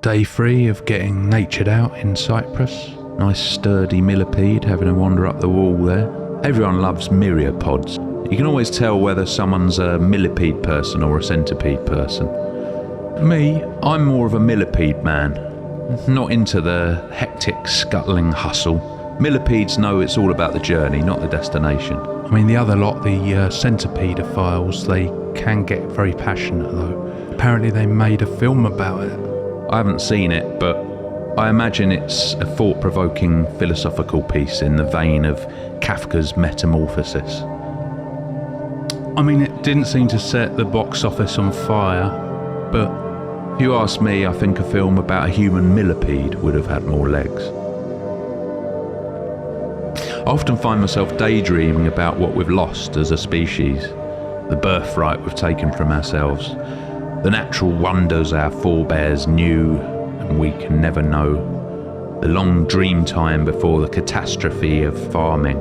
day 3 of getting natured out in Cyprus. Nice sturdy millipede having a wander up the wall there. Everyone loves myriapods. You can always tell whether someone's a millipede person or a centipede person. Me, I'm more of a millipede man. Not into the hectic, scuttling hustle. Millipedes know it's all about the journey, not the destination. I mean, the other lot, the centipedophiles, they can get very passionate though. Apparently they made a film about it. I haven't seen it, but I imagine it's a thought-provoking philosophical piece in the vein of Kafka's Metamorphosis. I mean, it didn't seem to set the box office on fire, but if you ask me, I think a film about a human millipede would have had more legs. I often find myself daydreaming about what we've lost as a species, the birthright we've taken from ourselves, the natural wonders our forebears knew and we can never know, the long dream time before the catastrophe of farming,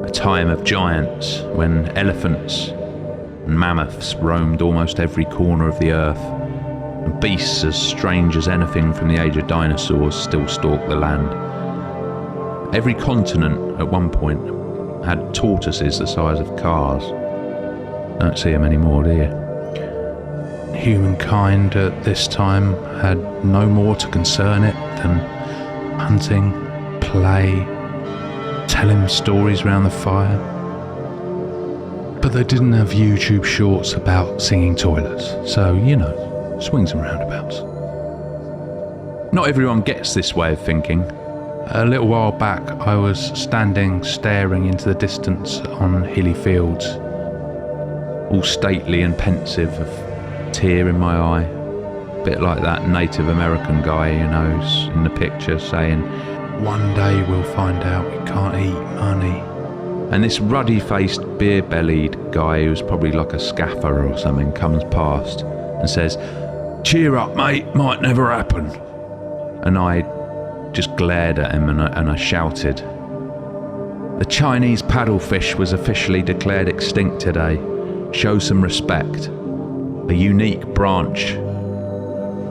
a time of giants when elephants and mammoths roamed almost every corner of the earth, and beasts as strange as anything from the age of dinosaurs still stalked the land. Every continent at one point had tortoises the size of cars. Don't see them anymore, do you? Humankind at this time had no more to concern it than hunting, play, telling stories around the fire. But they didn't have YouTube shorts about singing toilets, so, you know, swings and roundabouts. Not everyone gets this way of thinking. A little while back, I was staring into the distance on hilly fields, all stately and pensive, a tear in my eye, a bit like that Native American guy, you know, in the picture saying, "One day we'll find out we can't eat money." And this ruddy-faced, beer-bellied guy, who's probably like a scaffer or something, comes past and says, "Cheer up, mate, might never happen." And I just glared at him and I shouted. The Chinese paddlefish was officially declared extinct today. Show some respect. A unique branch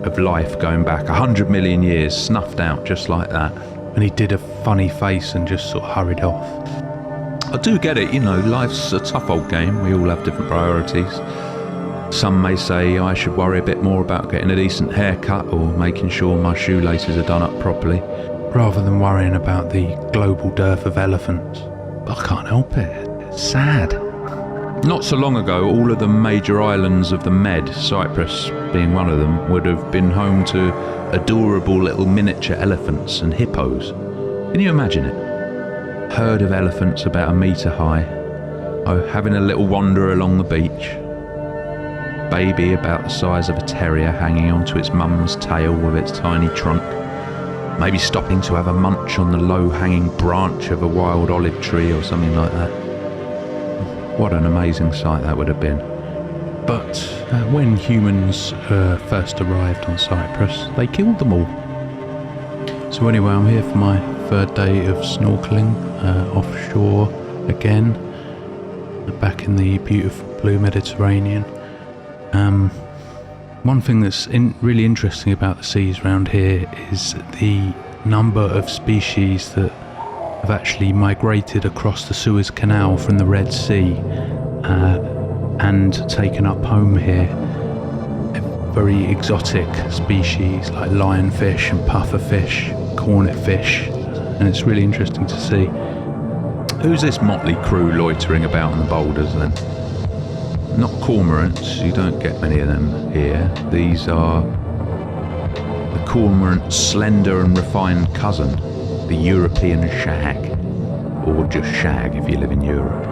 of life going back 100 million years, snuffed out just like that. And he did a funny face and just sort of hurried off. I do get it, you know, life's a tough old game. We all have different priorities. Some may say I should worry a bit more about getting a decent haircut or making sure my shoelaces are done up properly, rather than worrying about the global dearth of elephants. But I can't help it. It's sad. Not so long ago, all of the major islands of the Med, Cyprus being one of them, would have been home to adorable little miniature elephants and hippos. Can you imagine it? Herd of elephants about 1 metre high, having a little wander along the beach. Baby about the size of a terrier hanging onto its mum's tail with its tiny trunk, maybe stopping to have a munch on the low-hanging branch of a wild olive tree or something like that. What an amazing sight that would have been. But when humans first arrived on Cyprus, they killed them all. So anyway, I'm here for my 3rd day of snorkeling offshore again, back in the beautiful blue Mediterranean. One thing that's really interesting about the seas around here is the number of species that have actually migrated across the Suez Canal from the Red Sea and taken up home here. Very exotic species like lionfish and pufferfish, cornetfish, and it's really interesting to see. Who's this motley crew loitering about on the boulders then? Not cormorants, you don't get many of them here. These are the cormorant's slender and refined cousin, the European shag, or just shag if you live in Europe,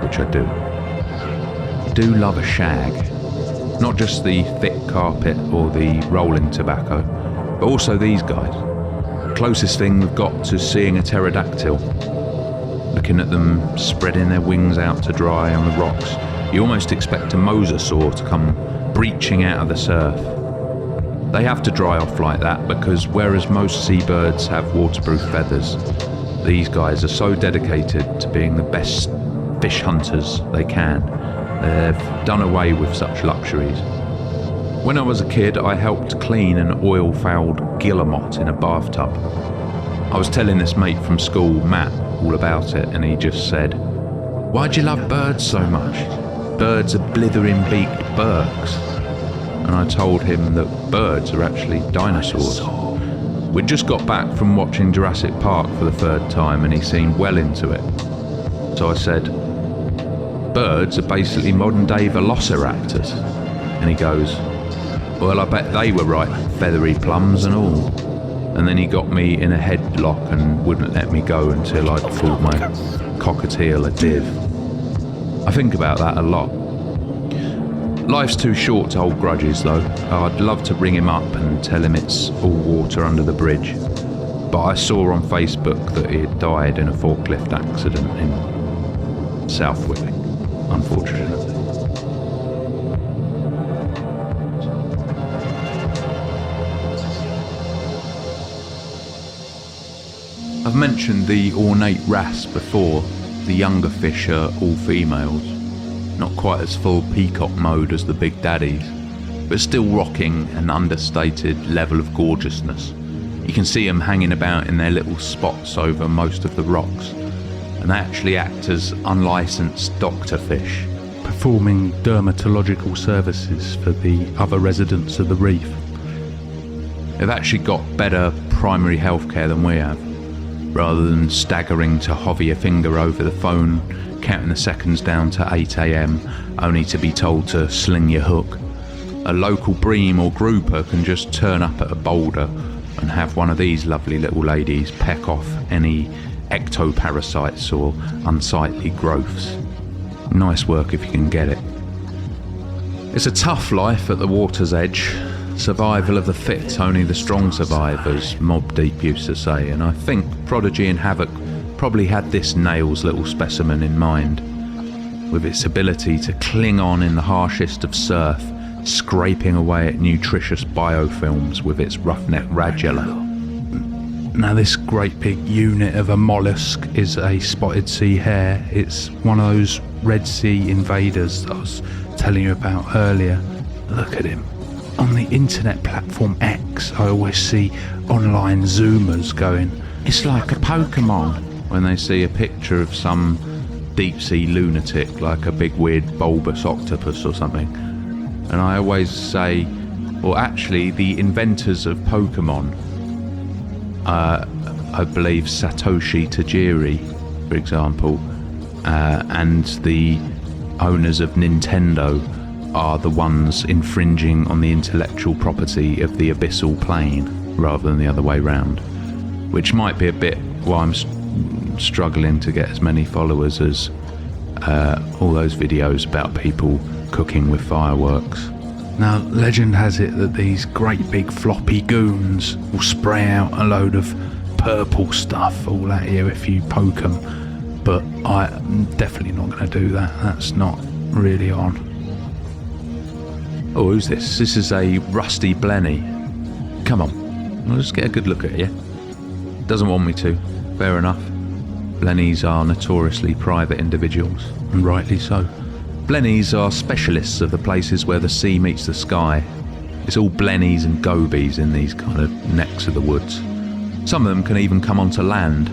which I do. I do love a shag, not just the thick carpet or the rolling tobacco, but also these guys. The closest thing we've got to seeing a pterodactyl. Looking at them spreading their wings out to dry on the rocks, you almost expect a mosasaur to come breaching out of the surf. They have to dry off like that because whereas most seabirds have waterproof feathers, these guys are so dedicated to being the best fish hunters they can. They've done away with such luxuries. When I was a kid, I helped clean an oil-fouled guillemot in a bathtub. I was telling this mate from school, Matt, all about it, and he just said, "Why'd you love birds so much? Birds are blithering beaked birks." And I told him that birds are actually dinosaurs. We'd just got back from watching Jurassic Park for the third time, and he seemed well into it. So I said, "Birds are basically modern-day velociraptors." And he goes, "Well, I bet they were right, feathery plums and all." And then he got me in a headlock and wouldn't let me go until I'd called my cockatiel a div. I think about that a lot. Life's too short to hold grudges though. I'd love to ring him up and tell him it's all water under the bridge. But I saw on Facebook that he had died in a forklift accident in Southwick, unfortunately. I've mentioned the ornate wrasse before. The younger fish are all females. Not quite as full peacock mode as the big daddies, but still rocking an understated level of gorgeousness. You can see them hanging about in their little spots over most of the rocks, and they actually act as unlicensed doctor fish, performing dermatological services for the other residents of the reef. They've actually got better primary healthcare than we have. Rather than staggering to hover your finger over the phone, counting the seconds down to 8 AM, only to be told to sling your hook, a local bream or grouper can just turn up at a boulder and have one of these lovely little ladies peck off any ectoparasites or unsightly growths. Nice work if you can get it. It's a tough life at the water's edge. Survival of the fit, only the strong survive, as Mobb Deep used to say, and I think Prodigy and Havoc probably had this Nails little specimen in mind, with its ability to cling on in the harshest of surf, scraping away at nutritious biofilms with its roughneck radula. Now this great big unit of a mollusc is a spotted sea hare. It's one of those Red Sea invaders that I was telling you about earlier. Look at him. On the internet platform X, I always see online Zoomers going, "It's like a Pokemon," when they see a picture of some deep sea lunatic like a big weird bulbous octopus or something. And I always say, well, actually, the inventors of Pokemon, I believe Satoshi Tajiri, for example, and the owners of Nintendo are the ones infringing on the intellectual property of the abyssal plane rather than the other way round, which might be a bit why I'm struggling to get as many followers as all those videos about people cooking with fireworks. Now, legend has it that these great big floppy goons will spray out a load of purple stuff all at you if you poke them, but I'm definitely not going to do that. That's not really on. Oh, who's this? This is a rusty blenny. Come on, I'll just get a good look at you. Doesn't want me to, fair enough. Blennies are notoriously private individuals, and rightly so. Blennies are specialists of the places where the sea meets the sky. It's all blennies and gobies in these kind of necks of the woods. Some of them can even come onto land.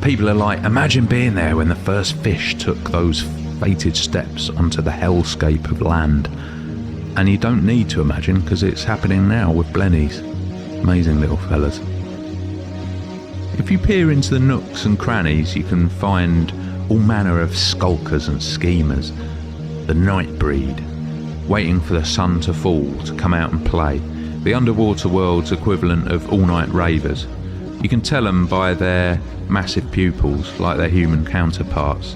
People are like, imagine being there when the first fish took those fated steps onto the hellscape of land. And you don't need to imagine, because it's happening now with blennies. Amazing little fellas. If you peer into the nooks and crannies, you can find all manner of skulkers and schemers. The night breed, waiting for the sun to fall to come out and play. The underwater world's equivalent of all-night ravers. You can tell them by their massive pupils, like their human counterparts.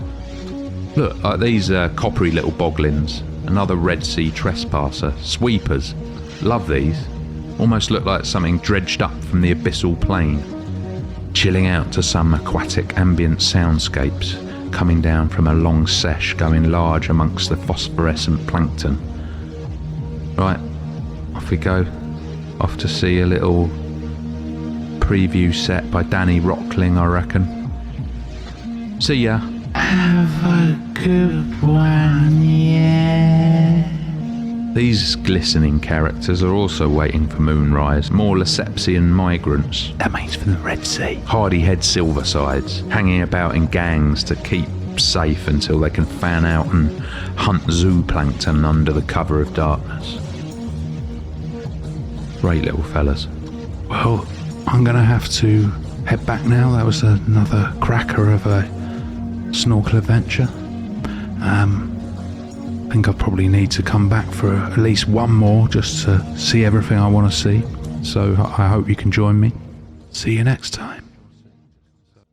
Look, like these coppery little boglins. Another Red Sea trespasser. Sweepers. Love these. Almost look like something dredged up from the abyssal plain. Chilling out to some aquatic ambient soundscapes, coming down from a long sesh going large amongst the phosphorescent plankton. Right, off we go. Off to see a little preview set by Danny Rockling, I reckon. See ya. Have a good one, yeah. The These glistening characters are also waiting for moonrise, more Lesepsian migrants. That means from the Red Sea. Hardy-head silversides, hanging about in gangs to keep safe until they can fan out and hunt zooplankton under the cover of darkness. Great little fellas. Well, I'm gonna have to head back now. That was another cracker of a snorkel adventure. I think I probably need to come back for at least one more just to see everything I want to see. So I hope you can join me. See you next time.